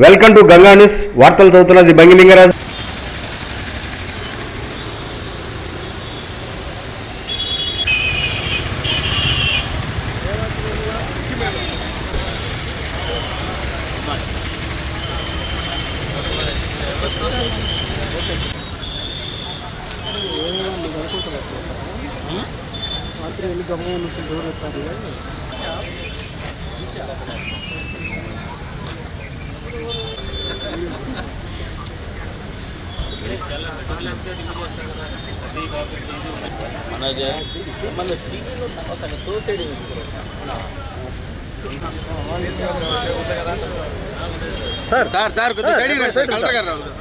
Welcome to Ganga news. వార్తలు చదువుతున్నది బంగిలింగరాజ్. Sir కొద్దిగా సైడ్కి రండి సార్, కలెక్టర్ గారు రావాలి.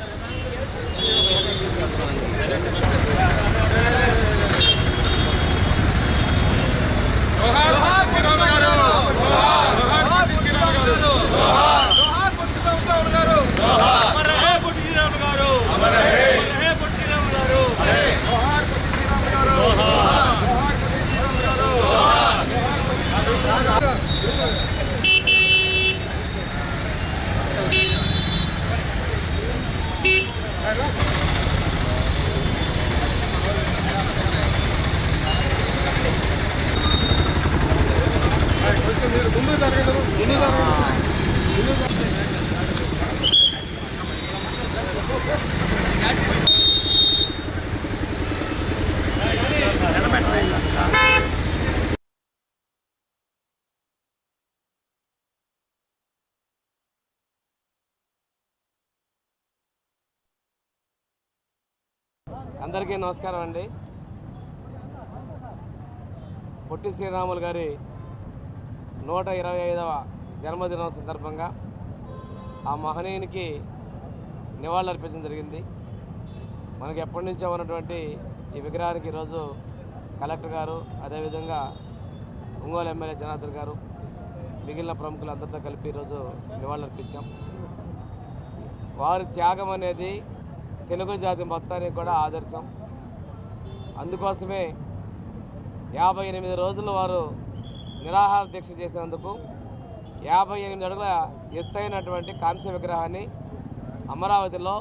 అందరికీ నమస్కారం అండి. పొట్టి శ్రీరాములు గారి 125వ జన్మదినం సందర్భంగా ఆ మహనీయునికి నివాళులు అర్పించడం జరిగింది. మనకి ఎప్పటి నుంచో ఉన్నటువంటి ఈ విగ్రహానికి ఈరోజు కలెక్టర్ గారు, అదేవిధంగా ఒంగోలు ఎమ్మెల్యే జనార్దన్ గారు, మిగిలిన ప్రముఖులందరితో కలిపి ఈరోజు నివాళులు అర్పించాం. వారి త్యాగం అనేది తెలుగు జాతి మొత్తానికి కూడా ఆదర్శం. అందుకోసమే 58 రోజులు వారు నిరాహార దీక్ష చేసినందుకు 58 అడుగుల ఎత్తైనటువంటి కాంస్య విగ్రహాన్ని అమరావతిలో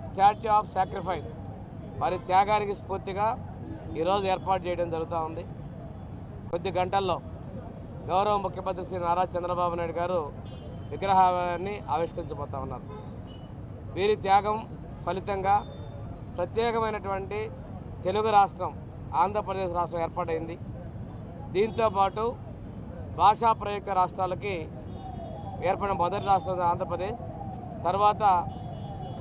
స్టాట్యూ ఆఫ్ సాక్రిఫైస్ వారి త్యాగానికి స్ఫూర్తిగా ఈరోజు ఏర్పాటు చేయడం జరుగుతూ ఉంది. కొద్ది గంటల్లో గౌరవ ముఖ్యమంత్రి శ్రీ నారా చంద్రబాబు నాయుడు గారు విగ్రహాన్ని ఆవిష్కరించబోతా ఉన్నారు. వీరి త్యాగం ఫలితంగా ప్రత్యేకమైనటువంటి తెలుగు రాష్ట్రం ఆంధ్రప్రదేశ్ రాష్ట్రం ఏర్పాటైంది. దీంతోపాటు భాషా ప్రయుక్త రాష్ట్రాలకి ఏర్పడిన మొదటి రాష్ట్రం ఆంధ్రప్రదేశ్, తర్వాత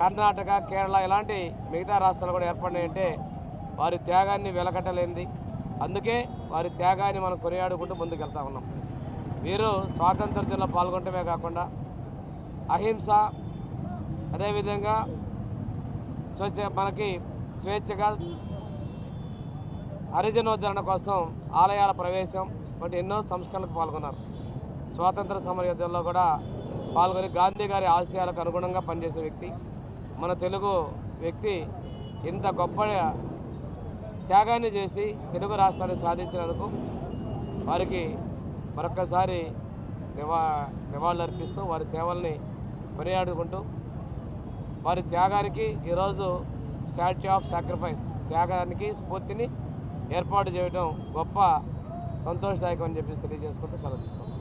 కర్ణాటక, కేరళ ఇలాంటి మిగతా రాష్ట్రాలు కూడా ఏర్పడినాయంటే వారి త్యాగాన్ని వెలకట్టలేనిది. అందుకే వారి త్యాగాన్ని మనం కొనియాడుకుంటూ ముందుకెళ్తా ఉన్నాం. వీరు స్వాతంత్ర్యంలో పాల్గొనటమే కాకుండా అహింస, అదేవిధంగా మనకి స్వేచ్ఛగా హరిజనోద్ధరణ కోసం ఆలయాల ప్రవేశం వంటి ఎన్నో సంస్కరణలకు పాల్గొన్నారు. స్వాతంత్ర సమర యుద్ధంలో కూడా పాల్గొని గాంధీ గారి ఆశయాలకు అనుగుణంగా పనిచేసిన వ్యక్తి, మన తెలుగు వ్యక్తి. ఇంత గొప్ప త్యాగాన్ని చేసి తెలుగు రాష్ట్రాన్ని సాధించినందుకు వారికి మరొక్కసారి నివాళులు అర్పిస్తూ వారి సేవల్ని కొనియాడుకుంటూ వారి త్యాగానికి ఈరోజు స్టాట్యూ ఆఫ్ సాక్రిఫైస్ త్యాగానికి స్ఫూర్తిని ఏర్పాటు చేయడం గొప్ప సంతోషదాయకం అని చెప్పేసి తెలియజేసుకుంటూ సెలవు తీసుకుంటాం.